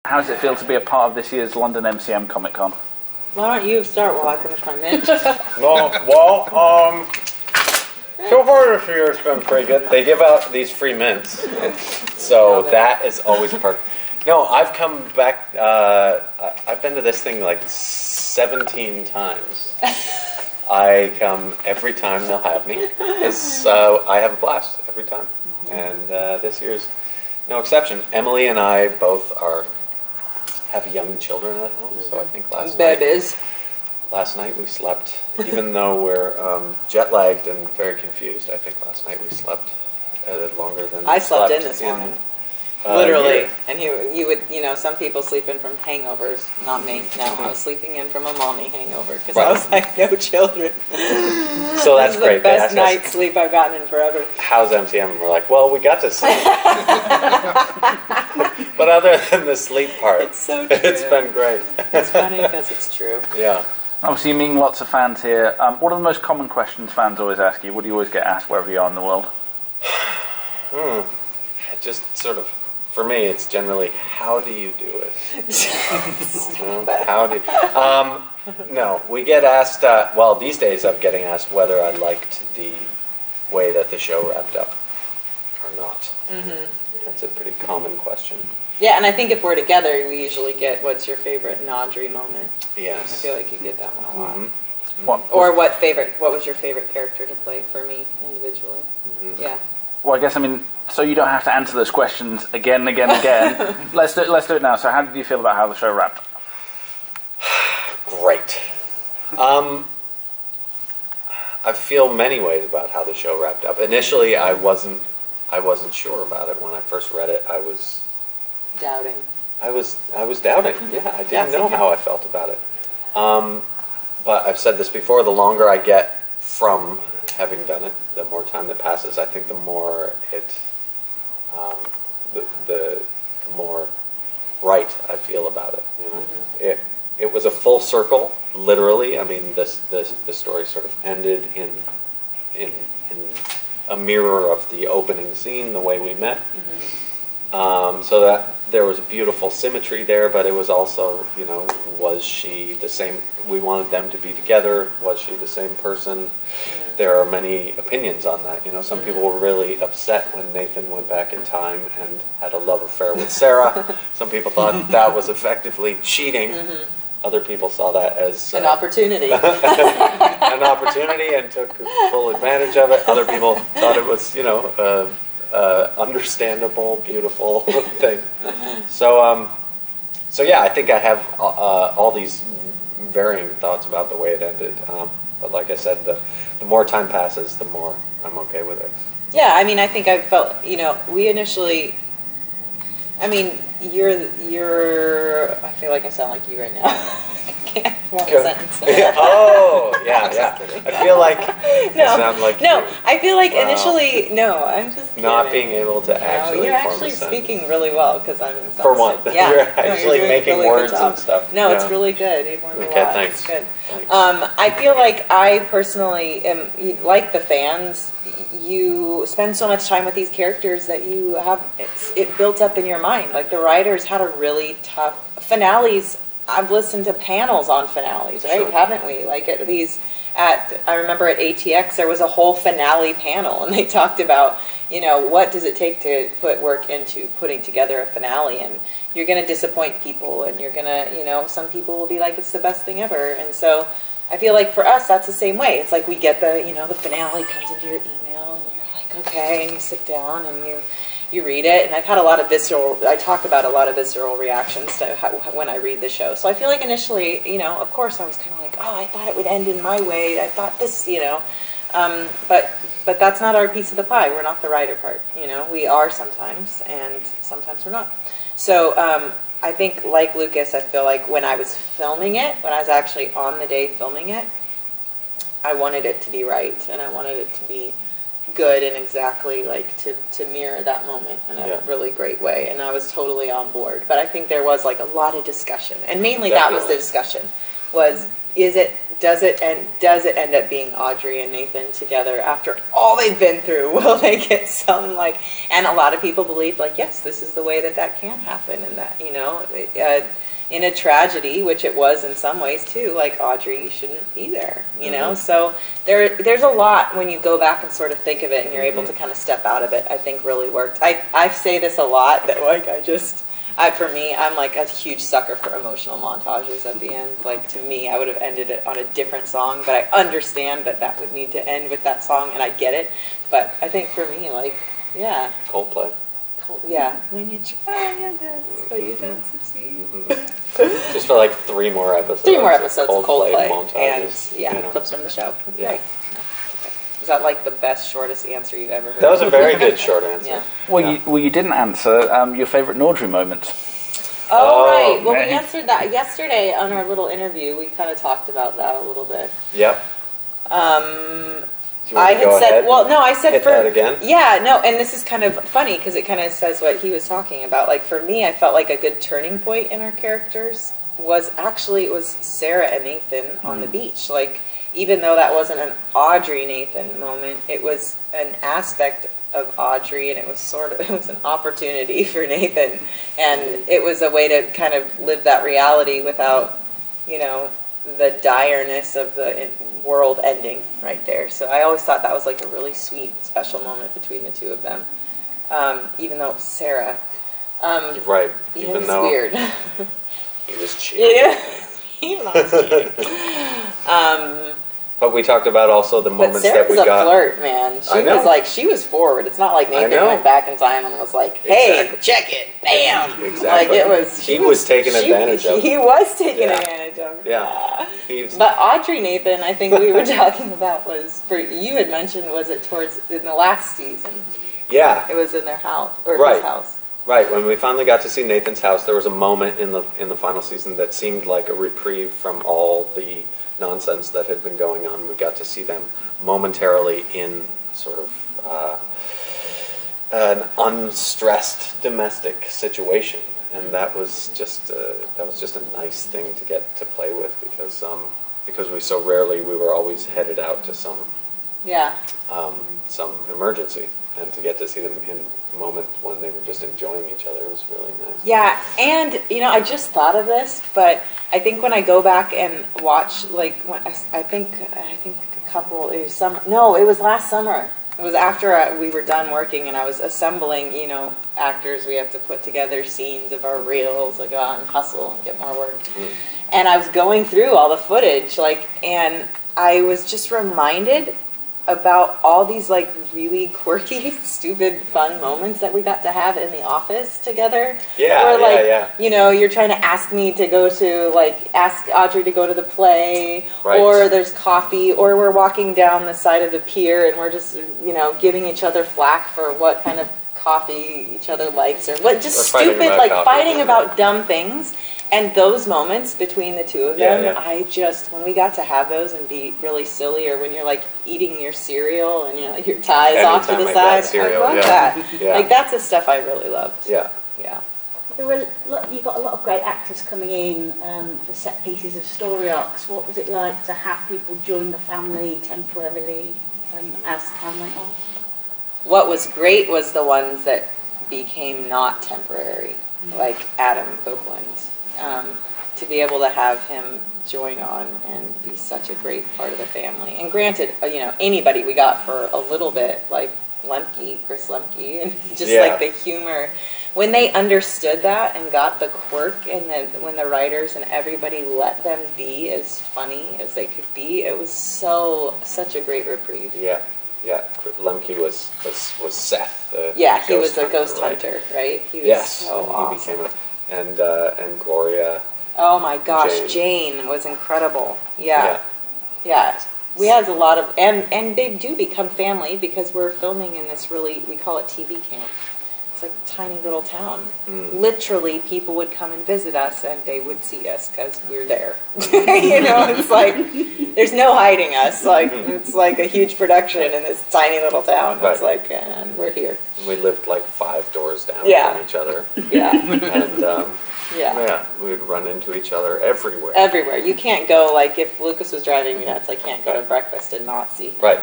How does it feel to be a part of this year's London MCM Comic Con? Why don't you start while I finish my mint? So far this year it's been pretty good. They give out these free mints, so that is always a perk. No, I've come back, I've been to this thing like 17 times. I come every time they'll have me, because I have a blast every time. And this year's no exception. Emily and I both have young children at home, so I think last night we slept, even though we're jet lagged and very confused. I think last night we slept longer than I slept in this morning. Literally. And you would, some people sleep in from hangovers, not me. No, I was sleeping in from a mommy hangover because I was like, no children. So that's great. The best night's sleep I've gotten in forever. How's MCM? And we're like, well, we got to sleep. But other than the sleep part, it's so true. It's been great. It's funny because it's true. Yeah. Obviously, you meet lots of fans here. What are the most common questions fans always ask you? What do you always get asked wherever you are in the world? Just sort of, for me, it's generally, how do you do it? How do you... no, we get asked, these days I'm getting asked whether I liked the way that the show wrapped up or not. Mm-hmm. That's a pretty common question. Yeah, and I think if we're together, we usually get, what's your favorite Audrey moment? Yes. I feel like you get that one a lot. Mm-hmm. Or what was your favorite character to play for me individually? Mm-hmm. Yeah. Well, I guess, so you don't have to answer those questions again and again and again. Let's do it now. So how did you feel about how the show wrapped? Great. I feel many ways about how the show wrapped up. Initially, I wasn't sure about it. When I first read it, I was doubting. I was doubting. Yeah, I didn't know how I felt about it. But I've said this before, the longer I get from having done it, the more time that passes, I think the more the more right I feel about it. Mm-hmm. It was a full circle, literally. The story sort of ended in a mirror of the opening scene, the way we met. Mm-hmm. So that there was a beautiful symmetry there, but it was also, was she the same? We wanted them to be together. Was she the same person? Mm-hmm. There are many opinions on that. Some people were really upset when Nathan went back in time and had a love affair with Sarah. Some people thought that was effectively cheating. Mm-hmm. Other people saw that as an opportunity. An opportunity, and took full advantage of it. Other people thought it was, understandable, beautiful thing. So yeah, I think I have all these varying thoughts about the way it ended. But like I said, the more time passes, the more I'm okay with it. Yeah, I think I felt, we initially, you're, I feel like I sound like you right now. I can't form a sentence. I feel like I sound like you. I feel like initially, I'm just kidding. Not being able to actually you're actually speaking really well, because I'm for one. Yeah. You're actually making really words and stuff. No, it's really good. Okay, thanks. It's good. Thanks. I feel like I personally am, like the fans, you spend so much time with these characters that you have it built up in your mind. Like, the writers had a really tough finales. I've listened to panels on finales, right? Sure. Haven't we? Like I remember at ATX there was a whole finale panel, and they talked about, what does it take to put work into putting together a finale, and you're going to disappoint people, and you're going to, some people will be like, it's the best thing ever. And so I feel like for us, that's the same way. It's like we get the finale comes into your email, and you're like, okay, and you sit down and you read it, and I've had I talk about a lot of visceral reactions to when I read the show. So I feel like initially, of course I was kind of like, I thought it would end in my way. I thought this, but that's not our piece of the pie. We're not the writer part, we are sometimes, and sometimes we're not. So I think, like Lucas, I feel like when I was filming it, when I was actually on the day filming it, I wanted it to be right, and I wanted it to be good and exactly to mirror that moment in a really great way, and I was totally on board. But I think there was a lot of discussion, and mainly that was the discussion. was, does it end up being Audrey and Nathan together after all they've been through? Will they get some, like, and a lot of people believed, like, yes, this is the way that can happen, and that, in a tragedy, which it was in some ways too, like, Audrey shouldn't be there, so there's a lot when you go back and sort of think of it and you're able to kind of step out of it, I think really worked. I say this a lot, that like for me, I'm like a huge sucker for emotional montages at the end. Like, to me, I would have ended it on a different song, but I understand that would need to end with that song, and I get it. But I think for me, like, yeah. Coldplay. Yeah. When you try your best, but you don't succeed. Just for like 3 more episodes. 3 more episodes of Coldplay. Montages, and, clips from the show. Yeah. Right. Is that like the best, shortest answer you've ever heard? That was a very good short answer. Yeah. Well, you didn't answer your favourite Nordry moment. Oh, right. Well, we answered that yesterday on our little interview. We kind of talked about that a little bit. Yep. I had said, I said hit for that again. Yeah, no, and this is kind of funny because it kind of says what he was talking about. Like, for me, I felt like a good turning point in our characters was Sarah and Nathan on the beach. Like, even though that wasn't an Audrey Nathan moment, it was an aspect of Audrey, and it was an opportunity for Nathan, and it was a way to kind of live that reality without, the direness of the world ending right there. So I always thought that was like a really sweet, special moment between the two of them. Even though it was Sarah. Right. Even it was weird. He was cheating. Yeah, he was cheating. But we talked about also the moments that we got. But Sarah's a flirt, man. She was forward. It's not like Nathan went back in time and was like, hey, check it, bam. Exactly. Like, it was. He was taking advantage of it. He was taking advantage of it. Yeah. But Audrey Nathan, I think we were talking about you had mentioned, was it in the last season? Yeah. It was in their house, or his house. Right. When we finally got to see Nathan's house, there was a moment in the final season that seemed like a reprieve from all the nonsense that had been going on. We got to see them momentarily in sort of an unstressed domestic situation, and that was just a nice thing to get to play with because we were always headed out to some emergency, and to get to see them in moments when they were just enjoying each other was really nice. Yeah, and I just thought of this, but I think when I go back and watch, like, when I think a couple, it was last summer. It was after we were done working and I was assembling, actors. We have to put together scenes of our reels, like, go out and hustle and get more work. And I was going through all the footage, and I was just reminded about all these, like, really quirky, stupid, fun moments that we got to have in the office together. You're trying to ask me to go to, ask Audrey to go to the play, or there's coffee, or we're walking down the side of the pier and we're just, giving each other flack for what kind of coffee each other likes, or what, just stupid, fighting about dumb things. And those moments between the two of them, when we got to have those and be really silly, or when you're, like, eating your cereal and, your tie's off to the side, I love that. Yeah. Like, that's the stuff I really loved. Yeah. Yeah. You got a lot of great actors coming in for set pieces of story arcs. What was it like to have people join the family temporarily as time went on? What was great was the ones that became not temporary, like Adam Copeland. To be able to have him join on and be such a great part of the family. And granted, anybody we got for a little bit, like Chris Lemke, and just like the humor. When they understood that and got the quirk, and then when the writers and everybody let them be as funny as they could be, it was such a great reprieve. Yeah. Yeah, Lemke was Seth. He was a ghost hunter, right? He was so awesome. He became and Gloria. Oh my gosh, Jane was incredible. Yeah. We had a lot of, and they do become family because we're filming in this we call it TV camp. It's like a tiny little town. Literally, people would come and visit us, and they would see us because we're there. It's like, there's no hiding us. Like, it's like a huge production in this tiny little town. It's like, and we're here. We lived like 5 doors down from each other. Yeah. And Yeah. We would run into each other everywhere. Everywhere. You can't go, like, if Lucas was driving me nuts, I can't go to breakfast and not see him. Right.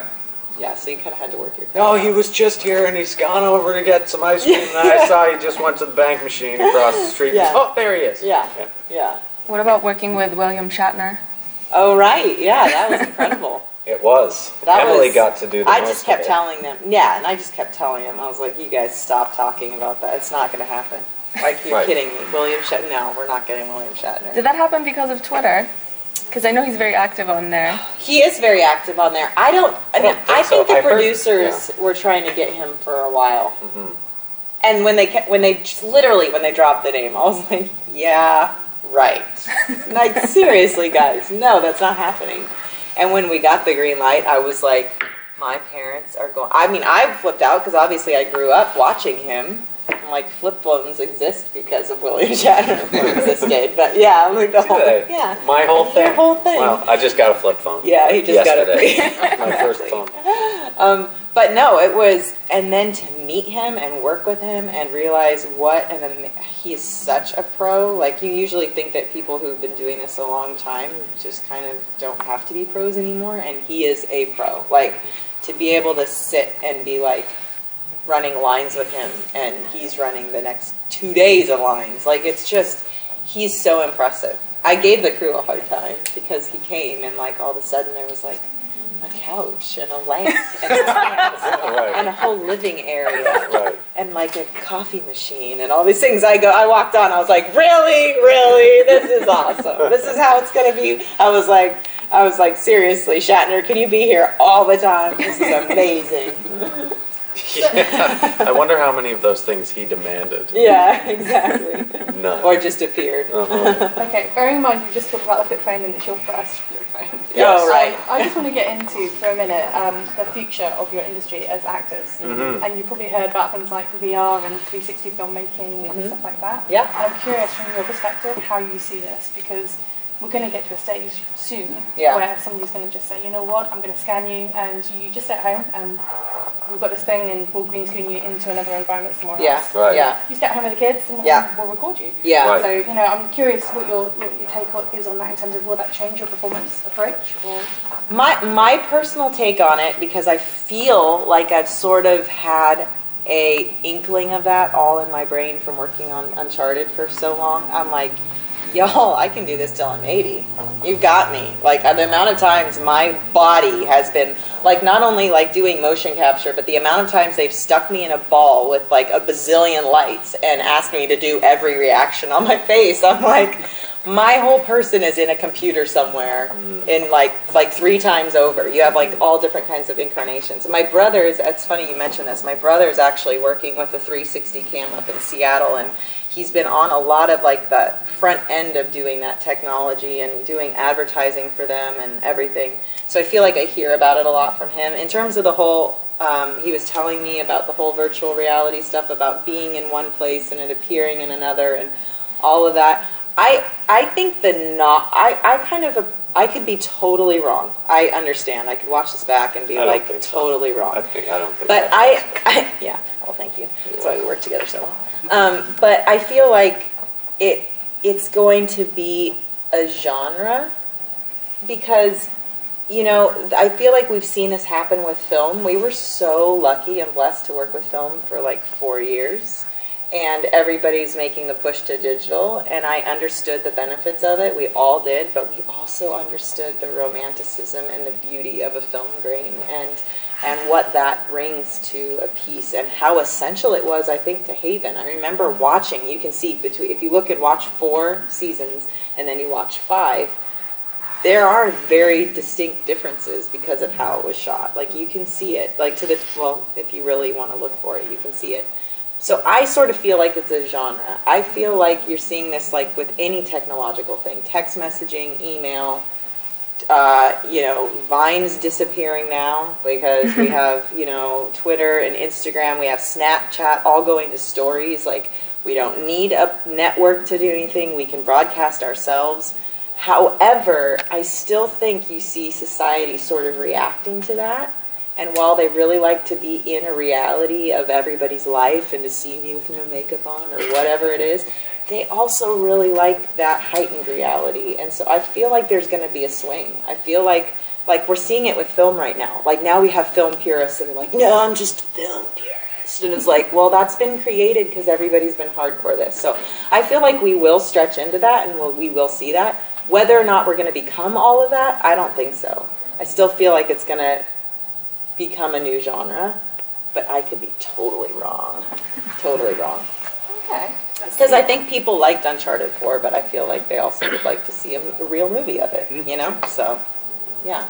Yeah, so you kind of had to work your crowd No, out. he was just here and he's gone over to get some ice cream, and I saw he just went to the bank machine across the street. Yeah. Oh, there he is. Yeah. What about working with William Shatner? Oh, right. Yeah, that was incredible. It was. That Emily was- got to do the I most just kept of it. telling them. Yeah, and I just kept telling him. I was like, you guys stop talking about that. It's not going to happen. Like, you're Right. kidding me. William Shatner. No, we're not getting William Shatner. Did that happen because of Twitter? Because I know he's very active on there. He is very active on there. I think think so. the I heard- producers were trying to get him for a while. Mhm. And when they dropped the name, I was like, yeah, right. Like, seriously, guys, no, that's not happening. And when we got the green light, I was like, my parents are going. I mean, I flipped out because obviously I grew up watching him. I'm like, flip phones exist because of William Shatner existed. But yeah, I'm like the whole Today. yeah. My whole thing. Your whole thing. Well, I just got a flip phone. Yeah, he just yesterday. got a My first phone. But no, it was, and then to meet him and work with him and realize and then he is such a pro. Like, you usually think that people who've been doing this a long time just kind of don't have to be pros anymore, and he is a pro. Like, to be able to sit and be like running lines with him, and he's running the next 2 days of lines. Like, it's just, he's so impressive. I gave the crew a hard time because he came and like all of a sudden there was like a couch and a lamp and a tent Right. and a whole living area Right. and like a coffee machine and all these things. I walked on, I was like, really, this is awesome. This is how it's gonna be. I was like, seriously, Shatner, can you be here all the time? This is amazing. Yeah. I wonder how many of those things he demanded. Yeah, exactly. None. Or just appeared. Okay, bearing in mind you just talked about the flip phone and it's your first flip phone. Yes. Oh, right. I just want to get into, for a minute, the future of your industry as actors. Mhm. And you've probably heard about things like VR and 360 filmmaking and stuff like that. Yeah. And I'm curious from your perspective how you see this, because we're going to get to a stage soon Yeah. where somebody's going to just say, you know what, I'm going to scan you and you just sit at home and we've got this thing and we'll green screen you into another environment somewhere Yeah, else. Right. yeah, You stay at home with the kids and Yeah. we'll record you. yeah. Right. So, you know, I'm curious what your take is on that in terms of will that change your performance approach? Or My personal take on it, because I feel like I've sort of had a inkling of that all in my brain from working on Uncharted for so long. I'm like, y'all, I can do this till I'm 80. You've got me. Like, the amount of times my body has been, like, not only, like, doing motion capture, but the amount of times they've stuck me in a ball with, like, a bazillion lights and asked me to do every reaction on my face. I'm like, my whole person is in a computer somewhere in, like 3 times over. You have, like, all different kinds of incarnations. And my brother is, it's funny you mentioned this, my brother is actually working with a 360 cam up in Seattle, and he's been on a lot of like the front end of doing that technology and doing advertising for them and everything. So I feel like I hear about it a lot from him. In terms of the whole, he was telling me about the whole virtual reality stuff, about being in one place and it appearing in another and all of that. I think I could be totally wrong. I understand. I could watch this back and be I don't like think so. totally wrong. I don't think But that. yeah, well, thank you. That's why we work together so well. But I feel like it's going to be a genre because, you know, I feel like we've seen this happen with film. We were so lucky and blessed to work with film for like 4 years, and everybody's making the push to digital, and I understood the benefits of it. We all did, but we also understood the romanticism and the beauty of a film grain and what that brings to a piece and how essential it was, I think, to Haven. I remember watching, you can see if you look and watch 4 seasons and then you watch 5, there are very distinct differences because of how it was shot. Like, you can see it, like if you really want to look for it, you can see it. So I sort of feel like it's a genre. I feel like you're seeing this like with any technological thing, text messaging, email, Vine's disappearing now because we have, Twitter and Instagram, we have Snapchat all going to stories. Like, we don't need a network to do anything. We can broadcast ourselves. However, I still think you see society sort of reacting to that. And while they really like to be in a reality of everybody's life and to see me with no makeup on or whatever it is, they also really like that heightened reality. And so I feel like there's going to be a swing. I feel like we're seeing it with film right now. Like now we have film purists that are like, no, I'm just a film purist. And it's like, well, that's been created because everybody's been hardcore this. So I feel like we will stretch into that and we will see that. Whether or not we're going to become all of that, I don't think so. I still feel like it's going to become a new genre, but I could be totally wrong. Totally wrong. Okay. Because I think people liked Uncharted 4, but I feel like they also would like to see a real movie of it, you know? So, yeah.